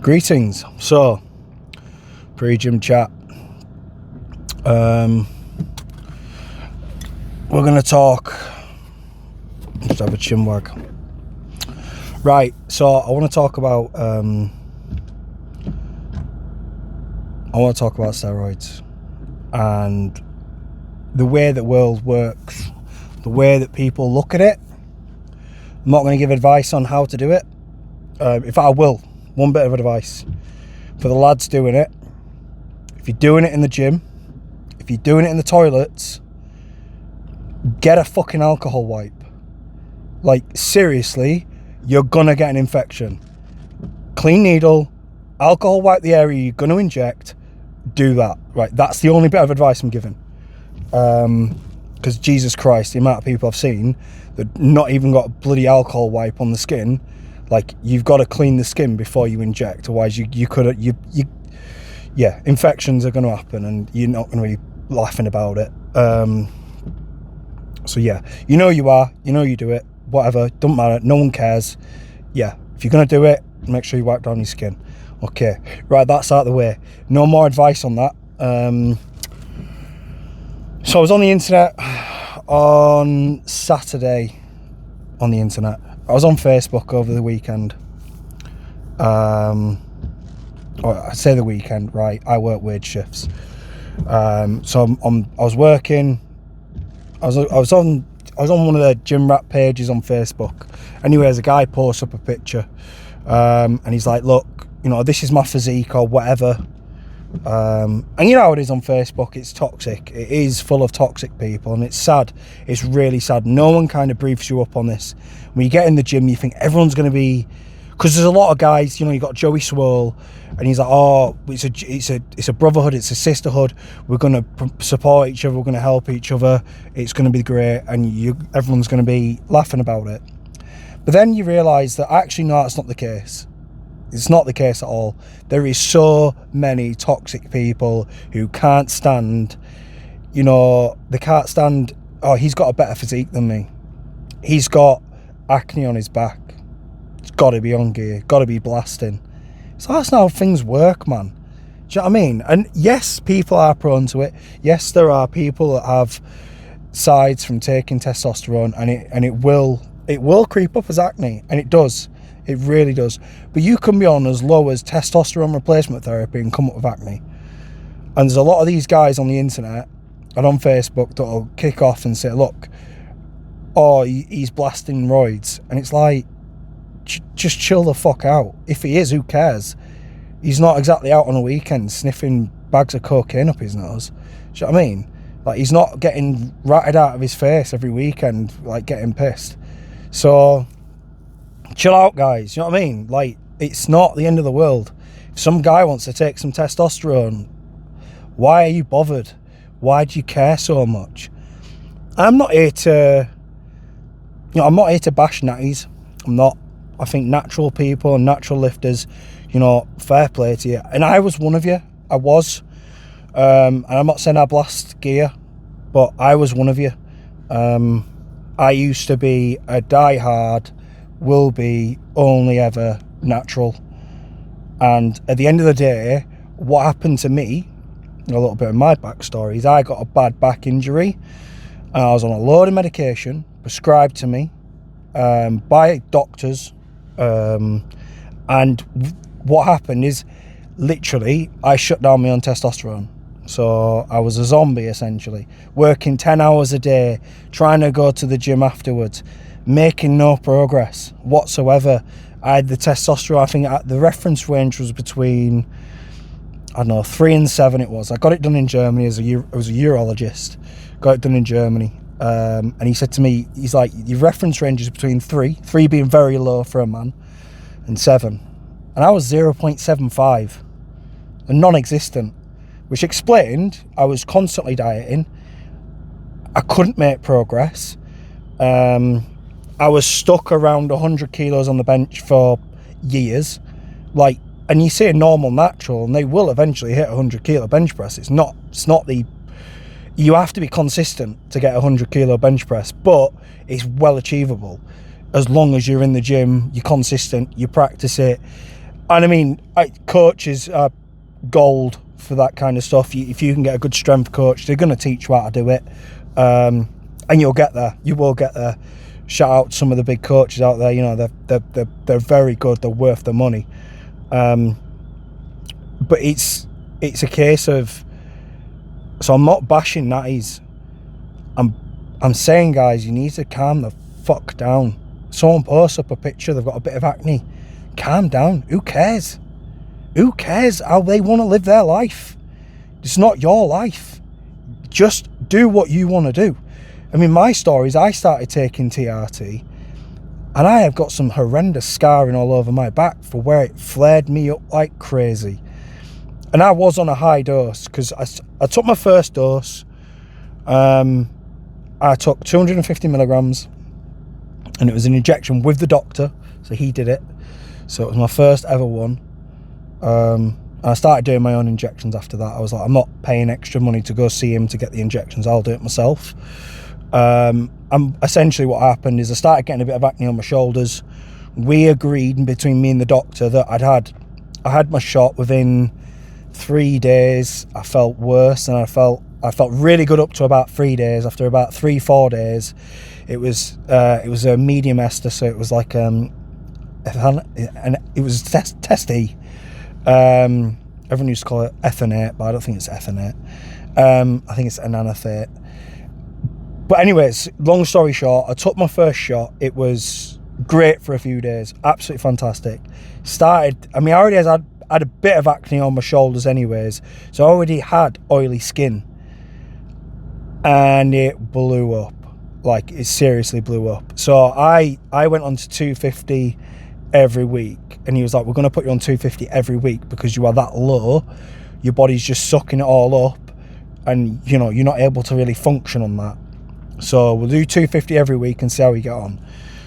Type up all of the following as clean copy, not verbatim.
Greetings. So, pre-gym chat. We're going to talk. Just have a chin wag. Right. So I want to talk about. Steroids and the way the world works, the way that people look at it. I'm not going to give advice on how to do it. If I will, one bit of advice for the lads doing it. If you're doing it in the gym, if you're doing it in the toilets, get a fucking alcohol wipe. Like, seriously, you're gonna get an infection. Clean needle, alcohol wipe the area you're gonna inject, do that. Right, that's the only bit of advice I'm giving. Because Jesus Christ, the amount of people I've seen that not even got a bloody alcohol wipe on the skin. Like, you've got to clean the skin before you inject, otherwise infections are going to happen and you're not going to be laughing about it. So yeah, you know you do it, whatever, don't matter, no one cares. Yeah, if you're going to do it, make sure you wipe down your skin. Okay, right, that's out of the way. No more advice on that. So I was on the internet on Saturday. I was on Facebook over the weekend. Or I say the weekend, right? I work weird shifts. So I was working. I was on one of the gym rat pages on Facebook. Anyways, a guy posts up a picture, and he's like, "Look, this is my physique or whatever." And you know how it is on Facebook, it's toxic. It is full of toxic people, and it's sad. It's really sad. No one kind of briefs you up on this. When you get in the gym, you think everyone's going to be, because there's a lot of guys, you got Joey Swirl, and he's like, oh, it's a brotherhood, it's a sisterhood, we're going to support each other, we're going to help each other, it's going to be great, and everyone's going to be laughing about it. But then you realise that actually, no, that's not the case. It's not the case at all. There is so many toxic people who can't stand, they can't stand, oh, he's got a better physique than me. He's got acne on his back. It's got to be on gear, got to be blasting. So that's not how things work, man. Do you know what I mean? And yes, people are prone to it. Yes, there are people that have sides from taking testosterone, and it will creep up as acne, and it does. It really does. But you can be on as low as testosterone replacement therapy and come up with acne. And there's a lot of these guys on the internet and on Facebook that will kick off and say, look, oh, he's blasting roids. And it's like, just chill the fuck out. If he is, who cares? He's not exactly out on a weekend sniffing bags of cocaine up his nose. Do you know what I mean? Like, he's not getting ratted out of his face every weekend, like getting pissed. So chill out, guys. You know what I mean? Like, it's not the end of the world. If some guy wants to take some testosterone, why are you bothered? Why do you care so much? I'm not here to bash natties. I'm not. I think natural people and natural lifters, fair play to you. And I was one of you. I was. And I'm not saying I blast gear, but I was one of you. I used to be a diehard, will be only ever natural. And at the end of the day, what happened to me, a little bit of my backstory, is I got a bad back injury, and I was on a load of medication prescribed to me by doctors, and what happened is, literally, I shut down my own testosterone. So I was a zombie, essentially, working 10 hours a day, trying to go to the gym afterwards, making no progress whatsoever. I had the testosterone, I think the reference range was between, 3 and 7 it was. I got it done in Germany I was a urologist, got it done in Germany. And he said to me, he's like, your reference range is between 3 being very low for a man, and 7. And I was 0.75, and non-existent, which explained I was constantly dieting. I couldn't make progress. I was stuck around 100 kilos on the bench for years. Like, and you say normal, natural, and they will eventually hit 100 kilo bench press. It's not you have to be consistent to get a 100 kilo bench press, but it's well achievable as long as you're in the gym, you're consistent, you practice it. And I mean, coaches are gold for that kind of stuff. If you can get a good strength coach, they're going to teach you how to do it, and you'll get there. You will get there. Shout out to some of the big coaches out there. You know, they're very good. They're worth the money. But it's a case of, so I'm not bashing natties. I'm saying, guys, you need to calm the fuck down. Someone posts up a picture, they've got a bit of acne. Calm down. Who cares? Who cares how they want to live their life? It's not your life. Just do what you want to do. I mean, my story is I started taking TRT and I have got some horrendous scarring all over my back for where it flared me up like crazy. And I was on a high dose because I took my first dose. I took 250 milligrams and it was an injection with the doctor. So he did it. So it was my first ever one. I started doing my own injections after that. I was like, I'm not paying extra money to go see him to get the injections. I'll do it myself. Essentially what happened is I started getting a bit of acne on my shoulders. We agreed between me and the doctor that I had my shot within 3 days. I felt worse and I felt really good up to about 3 days. After about 3-4 days, it was a medium ester, so it was like it was testy. Everyone used to call it ethonate, but I don't think it's ethonate. I think it's enanthate. But anyways, long story short, I took my first shot. It was great for a few days, absolutely fantastic. I already had a bit of acne on my shoulders anyways, so I already had oily skin, and it blew up. Like, it seriously blew up. So I went on to 250 every week, and he was like, we're going to put you on 250 every week because you are that low, your body's just sucking it all up, and you know, you're not able to really function on that. So we'll do 250 every week and see how we get on.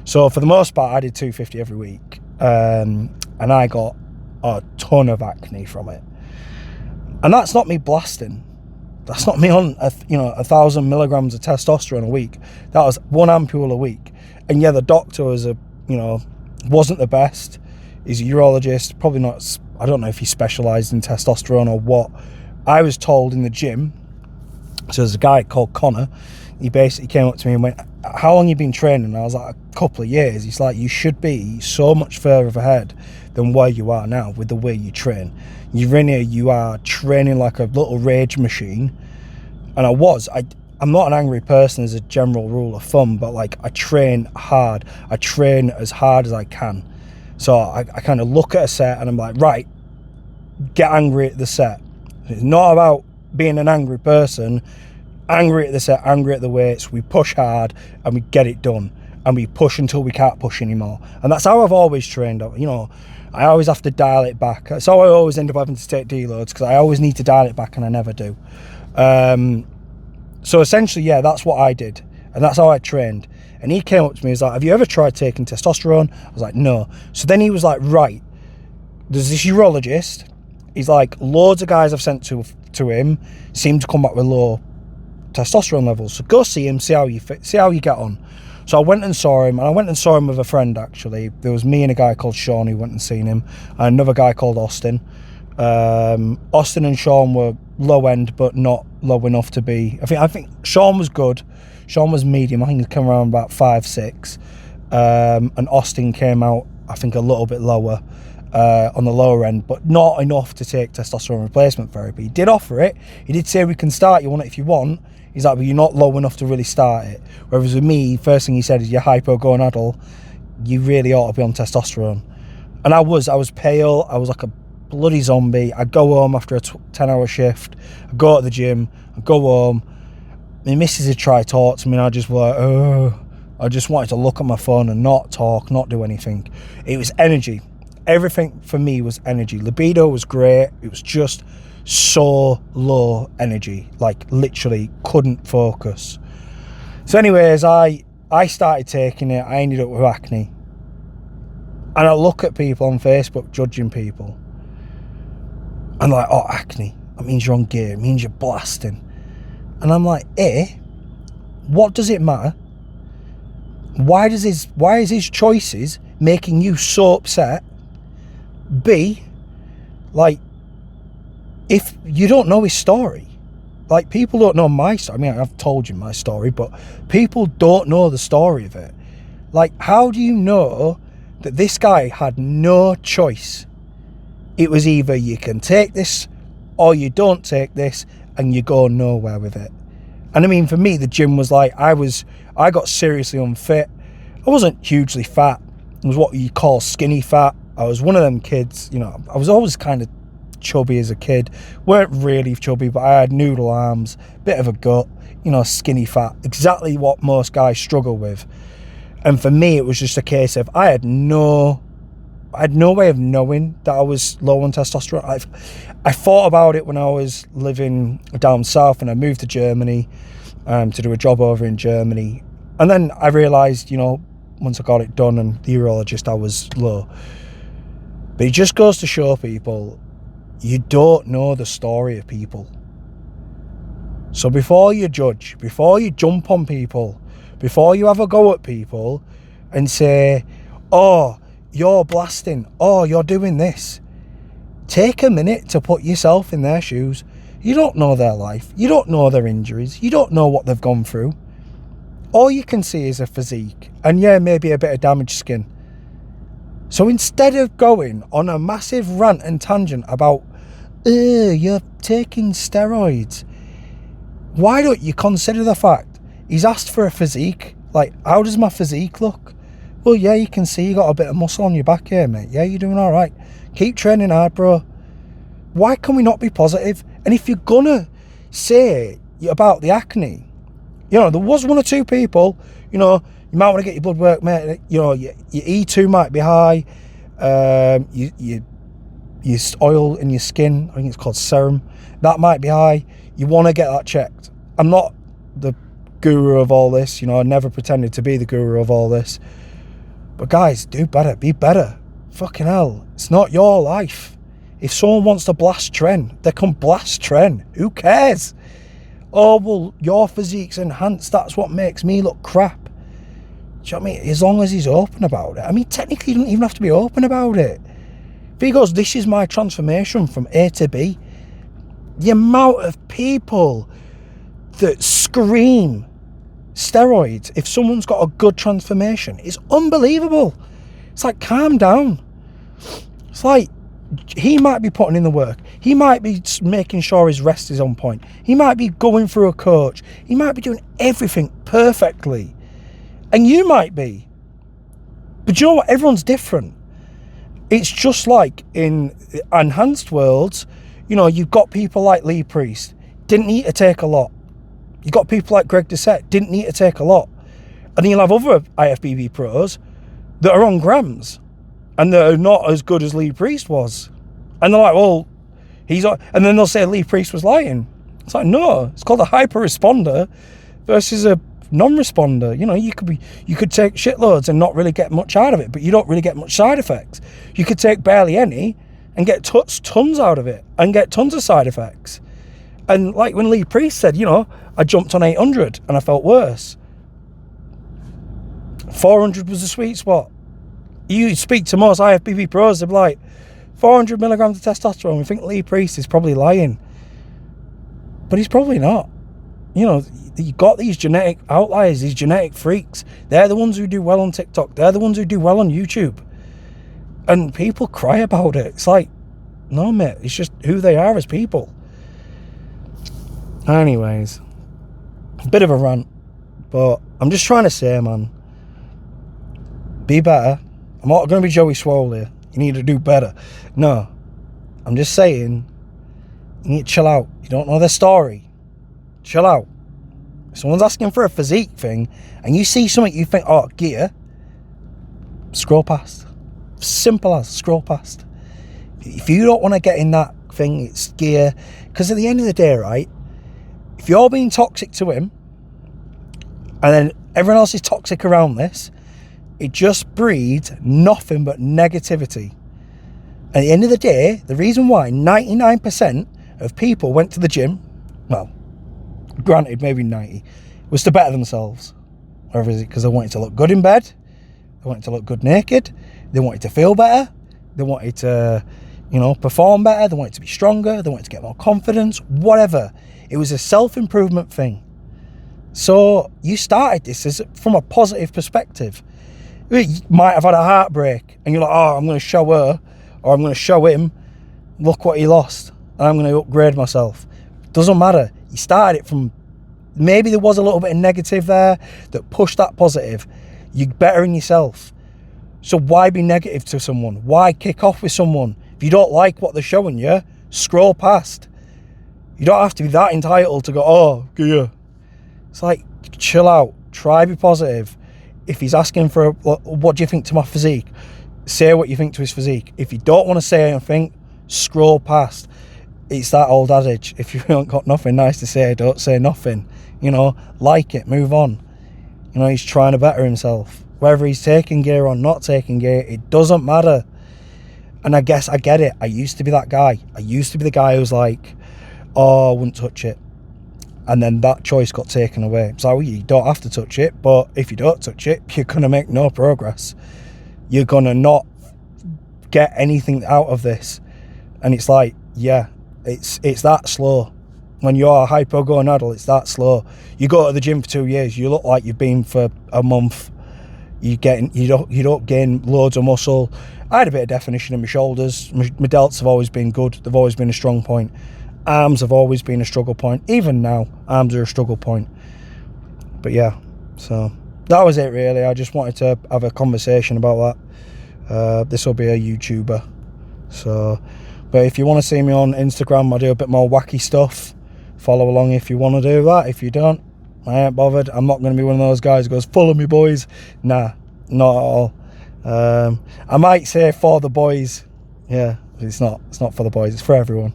So for the most part, I did 250 every week, and I got a ton of acne from it. And that's not me blasting. That's not me on 1,000 milligrams of testosterone a week. That was 1 ampule a week. And yeah, the doctor wasn't the best. He's a urologist, probably not. I don't know if he specialised in testosterone or what. I was told in the gym. So there's a guy called Connor. He basically came up to me and went, how long you been training? And I was like, a couple of years. He's like, you should be so much further ahead than where you are now with the way you train. You are training like a little rage machine. And I'm not an angry person as a general rule of thumb, but like, I train hard. I train as hard as I can. So I kind of look at a set and I'm like, right, get angry at the set. It's not about being an angry person. Angry at the set, angry at the weights. We push hard and we get it done, and we push until we can't push anymore. And that's how I've always trained. You know, I always have to dial it back. That's how I always end up having to take deloads, because I always need to dial it back and I never do. So essentially, yeah, that's what I did, and that's how I trained. And he came up to me, he's like, have you ever tried taking testosterone? I was like, no. So then he was like, right, there's this urologist. He's like, loads of guys I've sent to him seem to come back with low testosterone levels, so go see him, see how you get on. So I went and saw him, and I went and saw him with a friend. Actually, there was me and a guy called Sean who went and seen him, and another guy called Austin. Austin and Sean were low end, but not low enough to be. I think Sean was good. Sean was medium. I think he came around about 5'6", and Austin came out, I think, a little bit lower, on the lower end, but not enough to take testosterone replacement therapy. He did offer it. He did say, we can start you on it if you want. He's like, but you're not low enough to really start it. Whereas with me, first thing he said is, you're hypogonadal. You really ought to be on testosterone. And I was pale. I was like a bloody zombie. I'd go home after a 10-hour shift. I'd go to the gym. I'd go home. My missus would try to talk to me, and I just like, oh. I just wanted to look at my phone and not talk, not do anything. It was energy. Everything for me was energy. Libido was great. It was just so low energy, like literally couldn't focus. So anyways, I started taking it. I ended up with acne. And I look at people on Facebook judging people. And like, oh, acne, that means you're on gear, it means you're blasting. And I'm like, what does it matter? Why is his choices making you so upset? B, like, if you don't know his story, like, people don't know my story. I mean, I've told you my story, but people don't know the story of it. Like, how do you know that this guy had no choice? It was either you can take this or you don't take this, and you go nowhere with it. And I mean, for me, the gym was like, I got seriously unfit. I wasn't hugely fat. I was what you call skinny fat. I was one of them kids, you know, I was always kind of chubby as a kid. Weren't really chubby, but I had noodle arms, bit of a gut, you know, skinny fat. Exactly what most guys struggle with. And for me, it was just a case of I had no way of knowing that I was low on testosterone. I thought about it when I was living down south, and I moved to Germany to do a job over in Germany. And then I realised, you know, once I got it done and the urologist, I was low. But it just goes to show people, you don't know the story of people. So before you judge, before you jump on people, before you have a go at people and say, oh, you're blasting, oh, you're doing this, take a minute to put yourself in their shoes. You don't know their life. You don't know their injuries. You don't know what they've gone through. All you can see is a physique and, yeah, maybe a bit of damaged skin. So instead of going on a massive rant and tangent about, you're taking steroids, why don't you consider the fact he's asked for a physique? Like, how does my physique look? Well, yeah, you can see you got a bit of muscle on your back here, mate. Yeah, you're doing all right. Keep training hard, bro. Why can we not be positive? And if you're gonna say about the acne, you know, there was one or two people, you know, you might want to get your blood work, mate. You know, your E2 might be high. Your oil in your skin, I think it's called serum, that might be high. You want to get that checked. I'm not the guru of all this, you know, I never pretended to be the guru of all this. But guys, do better, be better. Fucking hell, it's not your life. If someone wants to blast Tren, they can blast Tren. Who cares? Oh, well, your physique's enhanced, that's what makes me look crap. Do you know what I mean? As long as he's open about it. I mean, technically, you don't even have to be open about it. If he goes, this is my transformation from A to B, the amount of people that scream steroids if someone's got a good transformation is unbelievable. It's like, calm down. It's like, he might be putting in the work. He might be making sure his rest is on point. He might be going through a coach. He might be doing everything perfectly. And you might be. But you know what? Everyone's different. It's just like in enhanced worlds, you know, you've got people like Lee Priest, didn't need to take a lot. You've got people like Greg Doucette, didn't need to take a lot. And then you'll have other IFBB pros that are on grams and that are not as good as Lee Priest was. And they're like, well, he's on, and then they'll say Lee Priest was lying. It's like, no, it's called a hyper responder versus a non-responder. You know, you could take shitloads and not really get much out of it, but you don't really get much side effects. You could take barely any and get tons out of it and get tons of side effects. And like when Lee Priest said, you know, I jumped on 800 and I felt worse. 400 was the sweet spot. You speak to most IFBB pros, they're like, 400 milligrams of testosterone. We think Lee Priest is probably lying. But he's probably not. You know, you've got these genetic outliers, these genetic freaks. They're the ones who do well on TikTok. They're the ones who do well on YouTube. And people cry about it. It's like, no, mate, it's just who they are as people. Anyways, a bit of a rant. But I'm just trying to say, man, be better. I'm not going to be Joey Swole here. You need to do better. No, I'm just saying, you need to chill out. You don't know their story. Chill out. If someone's asking for a physique thing and you see something you think, oh, gear, scroll past. Simple as scroll past. If you don't want to get in that thing, it's gear. Because at the end of the day, right, if you're being toxic to him and then everyone else is toxic around this, it just breeds nothing but negativity. At the end of the day, the reason why 99% of people went to the gym, well, granted maybe 90, was to better themselves. Or is it because they wanted to look good in bed, they wanted to look good naked, they wanted to feel better, They wanted to, you know, perform better. They wanted to be stronger. They wanted to get more confidence, whatever. It was a self-improvement thing. So you started this as from a positive perspective. You might have had a heartbreak and you're like, oh, I'm going to show her or I'm going to show him, look what he lost, and I'm going to upgrade myself. Doesn't matter. You started it from, maybe there was a little bit of negative there that pushed that positive. You're bettering yourself. So why be negative to someone? Why kick off with someone? If you don't like what they're showing you, scroll past. You don't have to be that entitled to go, oh, yeah. It's like, chill out, try be positive. If he's asking for, what do you think to my physique? Say what you think to his physique. If you don't want to say anything, scroll past. It's that old adage, if you haven't got nothing nice to say, don't say nothing. You know, like it, move on. You know, he's trying to better himself. Whether he's taking gear or not taking gear, it doesn't matter. And I guess I get it. I used to be that guy. I used to be the guy who's like, oh, I wouldn't touch it. And then that choice got taken away. So you don't have to touch it, but if you don't touch it, you're going to make no progress. You're going to not get anything out of this. And it's like, yeah, it's that slow. When you're a hypogonadal, it's that slow. You go to the gym for 2 years, you look like you've been for a month. You don't gain loads of muscle. I had a bit of definition in my shoulders. My delts have always been good. They've always been a strong point. Arms have always been a struggle point. Even now, arms are a struggle point. But yeah, so that was it really. I just wanted to have a conversation about that. This will be a YouTuber. So, but if you want to see me on Instagram, I do a bit more wacky stuff. Follow along if you want to do that. If you don't, I ain't bothered. I'm not going to be one of those guys who goes, follow me boys. Nah, not at all. I might say for the boys. Yeah, it's not for the boys, it's for everyone.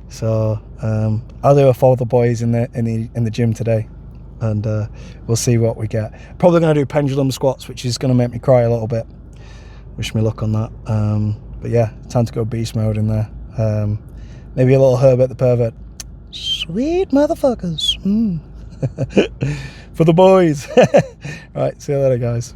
So I'll do a for the boys in the gym today, and we'll see what we get. Probably going to do pendulum squats, which is going to make me cry a little bit. Wish me luck on that. But yeah, time to go beast mode in there. Maybe a little Herbert the Pervert. Sweet motherfuckers. For the boys. Right, see you later, guys.